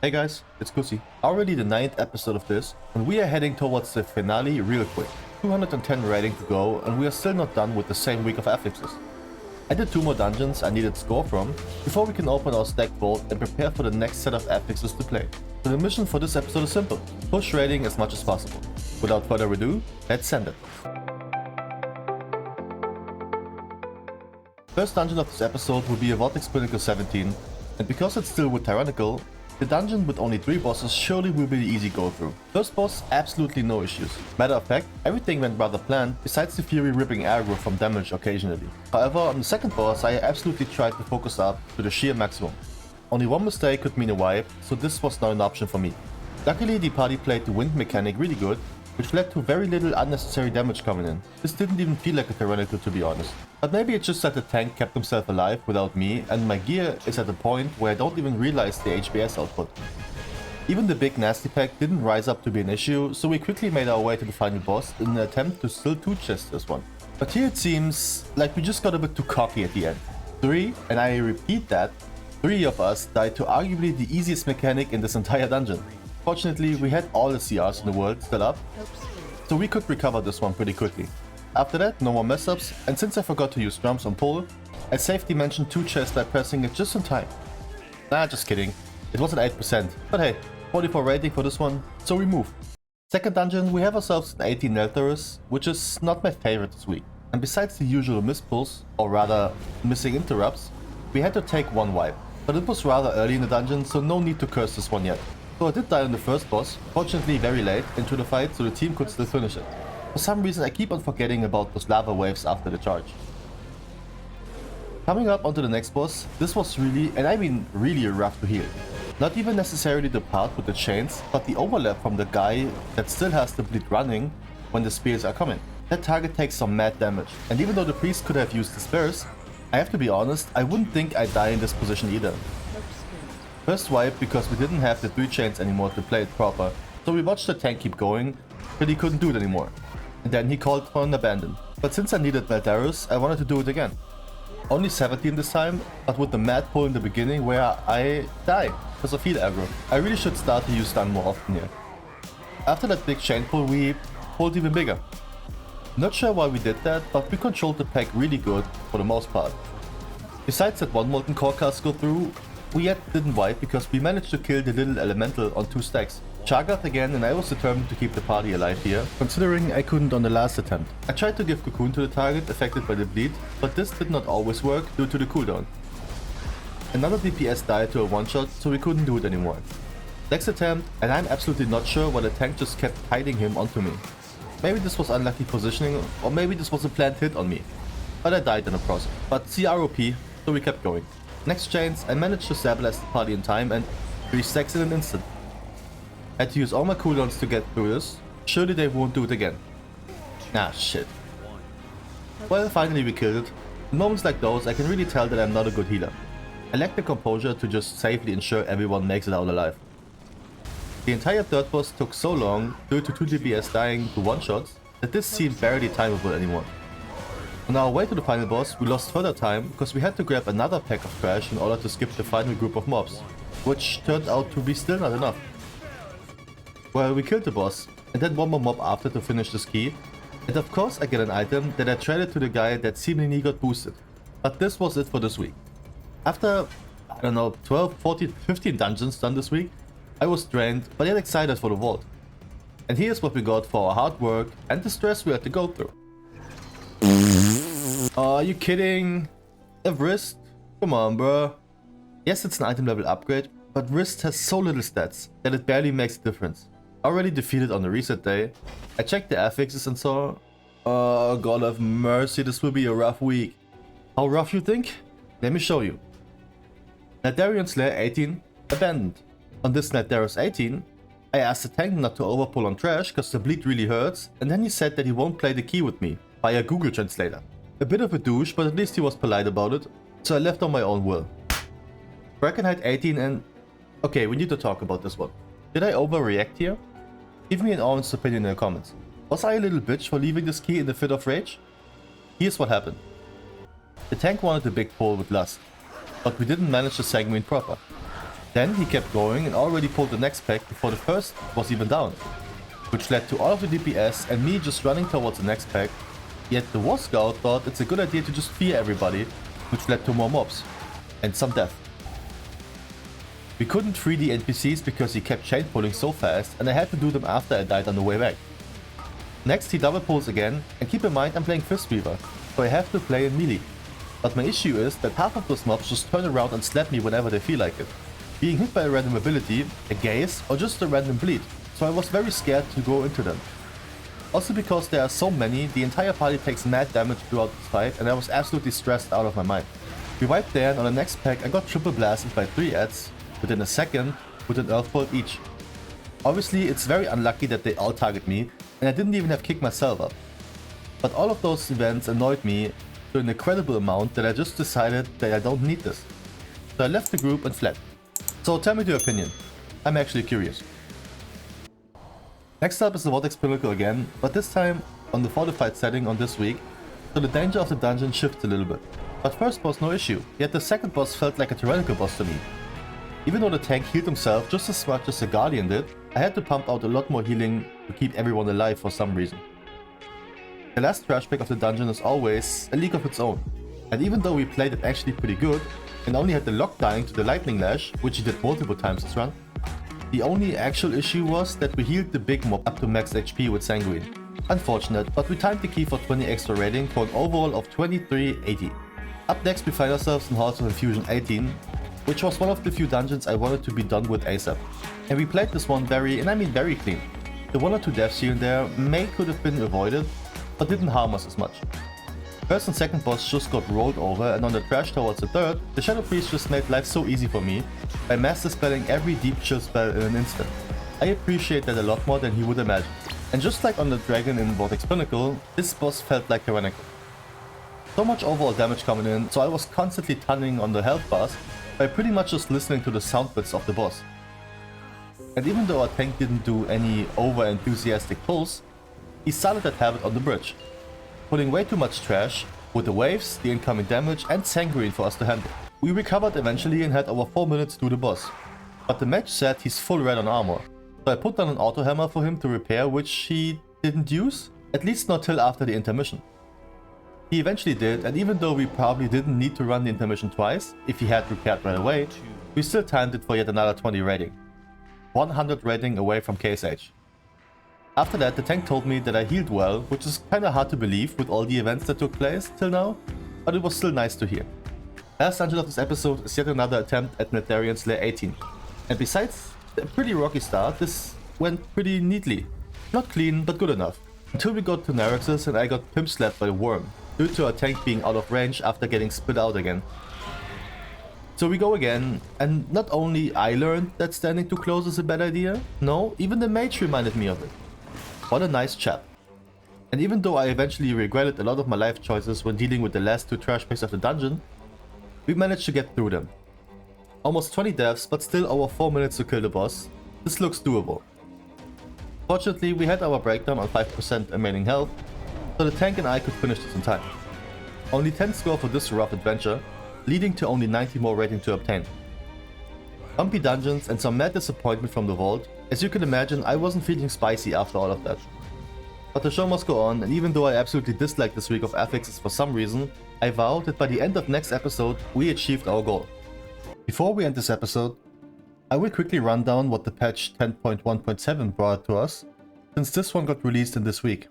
Hey guys, it's Kusi. Already the 9th episode of this, and we are heading towards the finale real quick. 210 rating to go, and we are still not done with the same week of affixes. I did 2 more dungeons I needed score from, before we can open our stack vault and prepare for the next set of affixes to play. So the mission for this episode is simple: push rating as much as possible. Without further ado, let's send it. First dungeon of this episode will be a Vortex Pinnacle 17, and because it's still with Tyrannical, the dungeon with only 3 bosses surely will be the easy go through. First boss, absolutely no issues. Matter of fact, everything went rather planned, besides the Fury ripping aggro from damage occasionally. However, on the second boss I absolutely tried to focus up to the sheer maximum. Only one mistake could mean a wipe, so this was not an option for me. Luckily the party played the wind mechanic really good, which led to very little unnecessary damage coming in. This didn't even feel like a Tyrannical, to be honest. But maybe it's just that the tank kept himself alive without me, and my gear is at a point where I don't even realize the HBS output. Even the big nasty pack didn't rise up to be an issue, so we quickly made our way to the final boss in an attempt to still 2-chest this one. But here it seems like we just got a bit too cocky at the end. 3, and I repeat that, 3 of us died to arguably the easiest mechanic in this entire dungeon. Fortunately, we had all the CRs in the world still up, so we could recover this one pretty quickly. After that, no more mess ups, and since I forgot to use drums on pull, I safely mentioned 2 chests by pressing it just in time. Nah, just kidding. It was at 8%, but hey, 44 rating for this one, so we move. Second dungeon, we have ourselves an 18 Neltharus, which is not my favorite this week. And besides the usual mispulls, or rather missing interrupts, we had to take 1 wipe. But it was rather early in the dungeon, so no need to curse this one yet. So I did die on the first boss, fortunately very late into the fight, so the team could still finish it. For some reason I keep on forgetting about those lava waves after the charge. Coming up onto the next boss, this was really, and I mean really, rough to heal. Not even necessarily the part with the chains, but the overlap from the guy that still has the bleed running when the spears are coming. That target takes some mad damage, and even though the priest could have used the spares, I have to be honest, I wouldn't think I'd die in this position either. First wipe because we didn't have the 3 chains anymore to play it proper, so we watched the tank keep going, but he couldn't do it anymore. And then he called for an abandon. But since I needed Meldarus, I wanted to do it again. Only 17 this time, but with the mad pull in the beginning where I die because of heal aggro. I really should start to use stun more often here. After that big chain pull, we pulled even bigger. Not sure why we did that, but we controlled the pack really good for the most part. Besides that one molten core cast go through, we yet didn't wipe because we managed to kill the little elemental on 2 stacks. Chargath again, and I was determined to keep the party alive here, considering I couldn't on the last attempt. I tried to give Cocoon to the target affected by the bleed, but this did not always work due to the cooldown. Another DPS died to a one-shot, so we couldn't do it anymore. Next attempt, and I'm absolutely not sure why the tank just kept hiding him onto me. Maybe this was unlucky positioning, or maybe this was a planned hit on me. But I died in the process. But CROP, so we kept going. Next chains, I managed to stabilize the party in time and 3 stacks in an instant. Had to use all my cooldowns to get through this. Surely they won't do it again. Ah, shit. Well, finally we killed it. In moments like those, I can really tell that I'm not a good healer. I lack the composure to just safely ensure everyone makes it out alive. The entire third boss took so long, due to 2 DPS dying to one-shots, that this seemed barely timeable anymore. On our way to the final boss, we lost further time because we had to grab another pack of trash in order to skip the final group of mobs, which turned out to be still not enough. Well, we killed the boss, and then one more mob after to finish this key, and of course I get an item that I traded to the guy that seemingly got boosted. But this was it for this week. After, I don't know, 12, 14, 15 dungeons done this week, I was drained, but yet excited for the vault. And here's what we got for our hard work and the stress we had to go through. Are you kidding? A wrist? Come on, bro. Yes, it's an item level upgrade, but wrist has so little stats that it barely makes a difference. Already defeated on the reset day, I checked the affixes and saw, oh god of mercy, this will be a rough week. How rough you think? Let me show you. Nidarian Slayer 18, abandoned. On this Nidarius 18, I asked the tank not to overpull on trash cause the bleed really hurts, and then he said that he won't play the key with me, via Google Translator. A bit of a douche, but at least he was polite about it, so I left on my own will. Brackenhide 18 and... Okay, we need to talk about this one. Did I overreact here? Give me an honest opinion in the comments. Was I a little bitch for leaving this key in the fit of rage? Here's what happened. The tank wanted a big pull with lust, but we didn't manage the sanguine proper. Then he kept going and already pulled the next pack before the first was even down, which led to all of the DPS and me just running towards the next pack. Yet the War Scout thought it's a good idea to just fear everybody, which led to more mobs and some death. We couldn't free the NPCs because he kept chain pulling so fast, and I had to do them after I died on the way back. Next he double pulls again, and keep in mind I'm playing Fist Weaver, so I have to play in melee. But my issue is that half of those mobs just turn around and slap me whenever they feel like it, being hit by a random ability, a gaze, or just a random bleed, so I was very scared to go into them. Also because there are so many, the entire party takes mad damage throughout this fight, and I was absolutely stressed out of my mind. We wiped there, and on the next pack I got triple blasted by 3 ads within a second with an earth bolt each. Obviously it's very unlucky that they all target me, and I didn't even have kicked myself up. But all of those events annoyed me to an incredible amount that I just decided that I don't need this. So I left the group and fled. So tell me your opinion. I'm actually curious. Next up is the Vortex Pinnacle again, but this time on the fortified setting on this week, so the danger of the dungeon shifts a little bit. But first boss no issue, yet the second boss felt like a tyrannical boss to me. Even though the tank healed himself just as much as the Guardian did, I had to pump out a lot more healing to keep everyone alive for some reason. The last trash pack of the dungeon is always a league of its own, and even though we played it actually pretty good, and only had the lock dying to the lightning lash, which he did multiple times this run, the only actual issue was that we healed the big mob up to max HP with Sanguine. Unfortunate, but we timed the key for 20 extra rating for an overall of 2380. Up next we find ourselves in Halls of Infusion 18, which was one of the few dungeons I wanted to be done with ASAP. And we played this one very, and I mean very clean. The 1 or 2 deaths here and there could have been avoided, but didn't harm us as much. First and second boss just got rolled over, and on the trash towards the third, the Shadow Priest just made life so easy for me by master spelling every deep chill spell in an instant. I appreciate that a lot more than he would imagine. And just like on the dragon in Vortex Pinnacle, this boss felt like tyrannical. So much overall damage coming in, so I was constantly tunneling on the health bars by pretty much just listening to the sound bits of the boss. And even though our tank didn't do any over-enthusiastic pulls, he started that habit on the bridge, putting way too much trash with the waves, the incoming damage and Sanguine for us to handle. We recovered eventually and had over 4 minutes to the boss, but the match said he's full red on armor, so I put down an auto hammer for him to repair, which he didn't use, at least not till after the intermission. He eventually did, and even though we probably didn't need to run the intermission twice, if he had repaired right away, we still timed it for yet another 20 rating. 100 rating away from KSH. After that, the tank told me that I healed well, which is kinda hard to believe with all the events that took place till now, but it was still nice to hear. Last dungeon of this episode is yet another attempt at Netherion's Lair 18. And besides a pretty rocky start, this went pretty neatly. Not clean, but good enough. Until we got to Naraxus and I got pimp slapped by the worm, due to our tank being out of range after getting spit out again. So we go again, and not only I learned that standing too close is a bad idea, no, even the mage reminded me of it. What a nice chap. And even though I eventually regretted a lot of my life choices when dealing with the last 2 trash packs of the dungeon, we managed to get through them. Almost 20 deaths, but still over 4 minutes to kill the boss. This looks doable. Fortunately, we had our breakdown on 5% remaining health, so the tank and I could finish this in time. Only 10 score for this rough adventure, leading to only 90 more rating to obtain. Bumpy dungeons and some mad disappointment from the vault. As you can imagine, I wasn't feeling spicy after all of that. But the show must go on, and even though I absolutely dislike this week of affixes for some reason, I vow that by the end of next episode, we achieved our goal. Before we end this episode, I will quickly run down what the patch 10.1.7 brought to us, since this one got released in this week.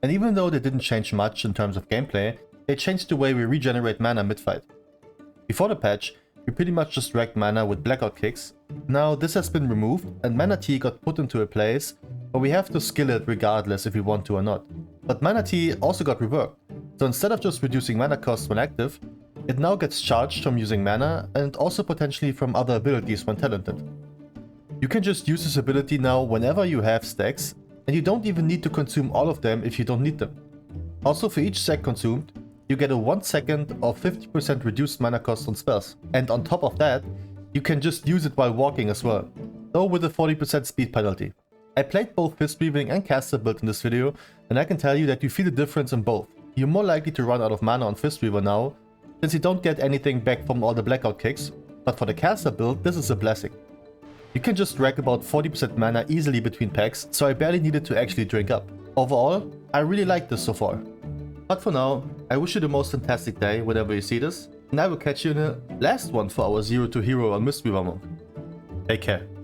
And even though they didn't change much in terms of gameplay, they changed the way we regenerate mana mid-fight. Before the patch, we pretty much just dragged mana with blackout kicks. Now this has been removed and Mana Tea got put into a place where we have to skill it regardless if we want to or not. But Mana Tea also got reworked, so instead of just reducing mana costs when active, it now gets charged from using mana and also potentially from other abilities when talented. You can just use this ability now whenever you have stacks, and you don't even need to consume all of them if you don't need them. Also, for each stack consumed, you get a 1 second or 50% reduced mana cost on spells. And on top of that, you can just use it while walking as well, though with a 40% speed penalty. I played both Fist Weaving and Caster build in this video, and I can tell you that you feel the difference in both. You're more likely to run out of mana on Fist Weaver now, since you don't get anything back from all the blackout kicks, but for the caster build, this is a blessing. You can just rack about 40% mana easily between packs, so I barely needed to actually drink up. Overall, I really like this so far. But for now, I wish you the most fantastic day whenever you see this, and I will catch you in the last one for our 0 to Hero on Mystery Bomber. Take care.